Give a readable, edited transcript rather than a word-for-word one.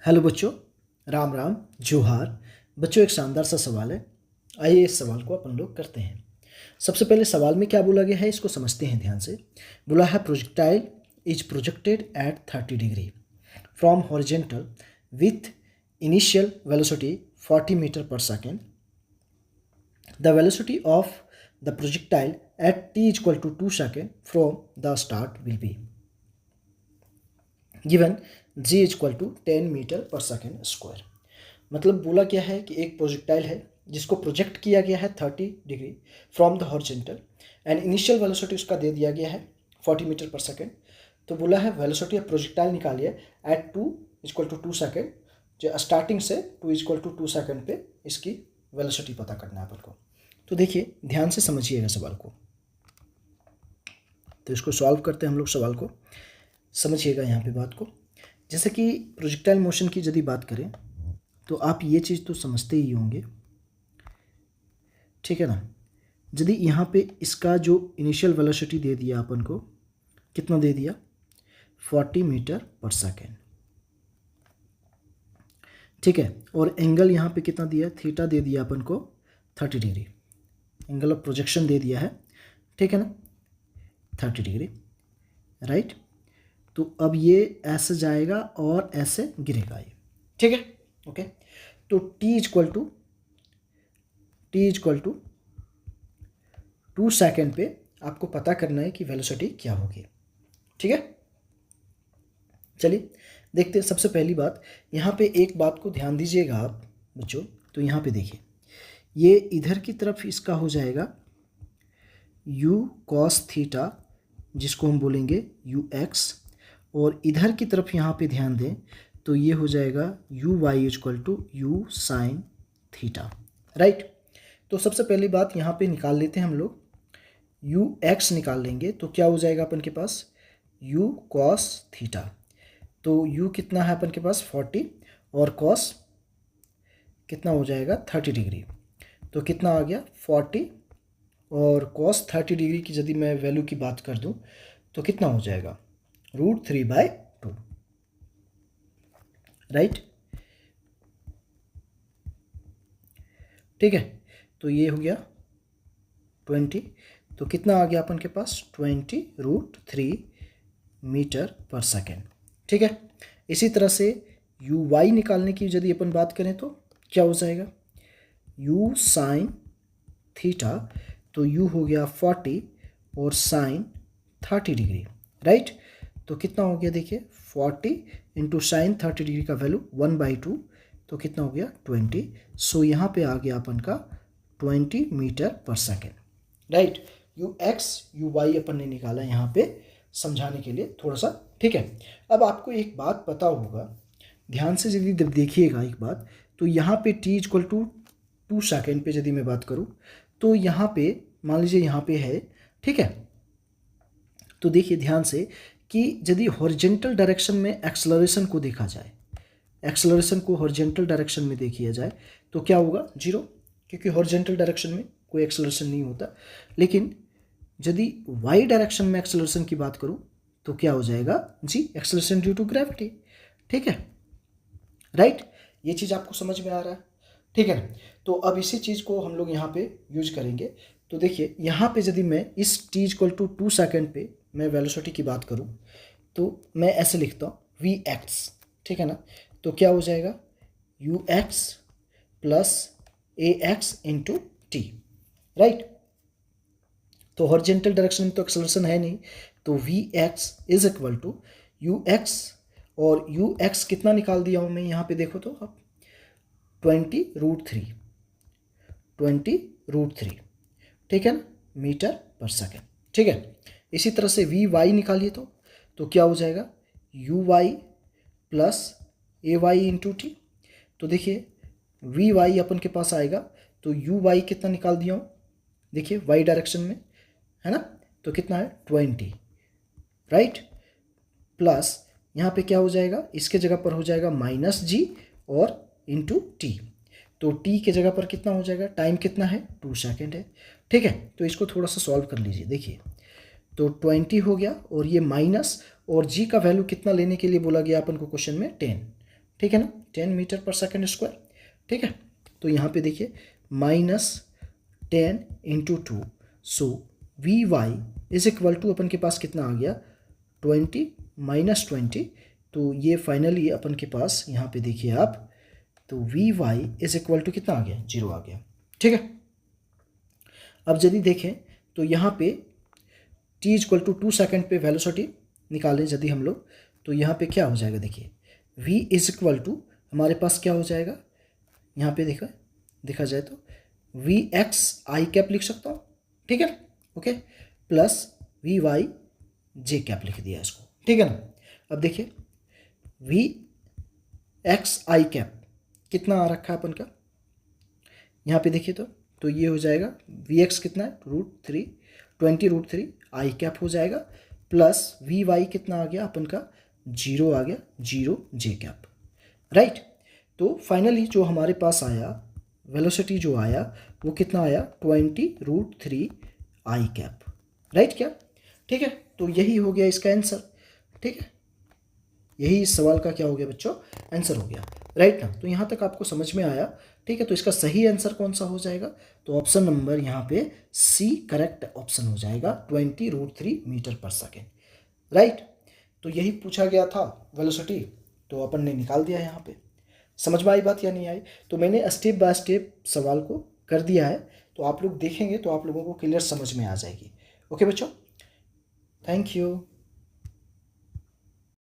Hello बच्चों, राम राम जोहार। बच्चों, एक शानदार सा सवाल है। आइए इस सवाल को अपन लोग करते हैं। सबसे पहले सवाल में क्या बोला गया है इसको समझते हैं ध्यान से। बोला है projectile is projected at 30 degree from horizontal with initial velocity 40 meter per second. The velocity of the projectile at t equal to 2 second from the start will be given g equal to 10 meter per second square. मतलब बोला क्या है कि एक projectile है जिसको project किया गया है 30 degree from the horizontal and initial velocity उसका दे दिया गया है 40 मीटर पर सेकेंड। तो बोला है वेलोसिटी ऑफ प्रोजेक्टाइल निकालिए एट 2 इक्वल टू 2 सेकेंड। जो स्टार्टिंग से 2 इक्वल टू 2 सेकेंड पे इसकी वेलोसिटी पता करना है अपन को। तो देखिए ध्यान से समझिएगा सवाल को। तो इसको सॉल्व करते हैं हम लोग सवाल को। समझिएगा यहाँ पे बात को। जैसे कि प्रोजेक्टाइल मोशन की यदि बात करें तो आप ये चीज़ तो समझते ही होंगे, ठीक है ना। यदि यहाँ पे इसका जो इनिशियल वेलोसिटी दे दिया अपन को, कितना दे दिया 40 मीटर पर सेकेंड, ठीक है। और एंगल यहाँ पे कितना दिया, थीटा दे दिया अपन को 30 डिग्री। एंगल ऑफ प्रोजेक्शन दे दिया है, ठीक है ना, 30 डिग्री, राइट। तो अब ये ऐसे जाएगा और ऐसे गिरेगा ये, ठीक है, ओके। तो t इक्वल टू 2 सेकेंड पे आपको पता करना है कि वेलोसिटी क्या होगी, ठीक है। चलिए देखते हैं। सबसे पहली बात यहाँ पे एक बात को ध्यान दीजिएगा आप बच्चों। तो यहाँ पे देखिए ये इधर की तरफ इसका हो जाएगा u cos थीटा, जिसको हम बोलेंगे ux, और इधर की तरफ यहाँ पे ध्यान दें तो ये हो जाएगा u y equal to u sine theta, right. तो सबसे पहली बात यहाँ पे निकाल लेते हैं हम लोग, u x निकाल लेंगे तो क्या हो जाएगा अपन के पास u cos थीटा। तो u कितना है अपन के पास 40 और cos कितना हो जाएगा 30 डिग्री। तो कितना आ गया 40 और cos 30 डिग्री की यदि मैं वैल्यू की बात कर दूं तो कितना हो जाएगा √3/2, राइट, ठीक है। तो ये हो गया 20। तो कितना आ गया अपन के पास 20√3 मीटर पर सेकेंड, ठीक है। इसी तरह से u y निकालने की यदि अपन बात करें तो क्या हो जाएगा u साइन थीटा। तो u हो गया 40 और साइन 30 डिग्री, राइट। तो कितना हो गया देखिए 40 इंटू साइन 30 डिग्री का वैल्यू 1/2, तो कितना हो गया 20। सो यहाँ पे आ गया अपन का 20 metre per second, right. ux uy अपन ने निकाला यहाँ पे समझाने के लिए थोड़ा सा, ठीक है। अब आपको एक बात पता होगा, ध्यान से यदि देखिएगा एक बात। तो यहाँ पे t इक्वल टू 2 सेकेंड पे यदि मैं बात करूँ तो यहाँ पे मान लीजिए यहाँ पे है, ठीक है। तो देखिए ध्यान से कि यदि हॉरिजेंटल डायरेक्शन में एक्सेलरेशन को देखा जाए, एक्सेलरेशन को हॉरिजेंटल डायरेक्शन में देखिया जाए तो क्या होगा 0, क्योंकि हॉरिजेंटल डायरेक्शन में कोई एक्सेलरेशन नहीं होता। लेकिन यदि वाई डायरेक्शन में एक्सेलरेशन की बात करूं तो क्या हो जाएगा जी एक्सेलरेशन ड्यू टू ग्रेविटी, ठीक है, राइट। ये चीज़ आपको समझ में आ रहा है, ठीक है ना। तो अब इसी चीज़ को हम लोग यहाँ पे यूज करेंगे। तो देखिए यहाँ पे यदि मैं इस t इक्वल टू 2 सेकेंड पे मैं वेलोसिटी की बात करूँ तो मैं ऐसे लिखता हूँ vx, ठीक है ना। तो क्या हो जाएगा ux plus ax into T, right. तो हॉरिजेंटल डायरेक्शन में तो एक्सेलरेशन है नहीं, तो vx is equal to ux, और ux कितना निकाल दिया हूँ मैं यहाँ पे देखो तो अब 20√3, ठीक है ना, मीटर पर सेकेंड, ठीक है। इसी तरह से vy निकालिए तो क्या हो जाएगा uy plus ay into T. तो देखिए vy अपन के पास आएगा तो uy कितना निकाल दिया हूँ देखिए y डायरेक्शन में, है ना। तो कितना है 20, राइट, प्लस यहाँ पे क्या हो जाएगा इसके जगह पर हो जाएगा -g और इंटू टी। तो t के जगह पर कितना हो जाएगा, टाइम कितना है 2 सेकेंड है, ठीक है। तो इसको थोड़ा सा सॉल्व कर लीजिए। देखिए तो 20 हो गया और ये माइनस, और g का वैल्यू कितना लेने के लिए बोला गया अपन को क्वेश्चन में 10, ठीक है ना, 10 मीटर पर सेकेंड स्क्वायर। ठीक है, तो यहाँ पे देखिए -10 into 2, so V Y is equal to अपन के पास कितना आ गया 20 -20, तो ये फाइनली अपन के पास यहाँ पे देखिए आप, तो V Y is equal to कितना आ गया 0 आ गया। ठीक है, अब यदि देखें तो यहाँ पे t इक्वल टू 2 सेकेंड पे वेलोसिटी निकालें यदि हम लोग, तो यहाँ पे क्या हो जाएगा देखिए v इज इक्वल टू हमारे पास क्या हो जाएगा, यहाँ पे देखा जाए तो वी एक्स आई कैप लिख सकता हूँ। ठीक है, okay, plus V Y J cap लिख दिया इसको। ठीक है ना, अब देखिए वी एक्स आई कैप कितना आ रखा है अपन का, यहाँ पे देखिए तो ये हो जाएगा वी एक्स कितना है √3, 20√3 आई कैप हो जाएगा, प्लस वी वाई कितना आ गया अपन का 0 आ गया, 0 जे कैप। राइट, तो फाइनली जो हमारे पास आया वेलोसिटी जो आया वो कितना आया 20√3 आई कैप। राइट क्या, ठीक है, तो यही हो गया इसका आंसर। ठीक है, यही इस सवाल का क्या हो गया बच्चों, आंसर हो गया। राइट ना, तो यहाँ तक आपको समझ में आया। ठीक है, तो इसका सही आंसर कौन सा हो जाएगा, तो ऑप्शन नंबर यहाँ पे सी करेक्ट ऑप्शन हो जाएगा, 20√3 मीटर पर सेकेंड। राइट, तो यही पूछा गया था वेलोसिटी, तो अपन ने निकाल दिया यहाँ पे। समझ में आई बात या नहीं आई, तो मैंने स्टेप बाय स्टेप सवाल को कर दिया है, तो आप लोग देखेंगे तो आप लोगों को क्लियर समझ में आ जाएगी। ओके बच्चों, थैंक यू।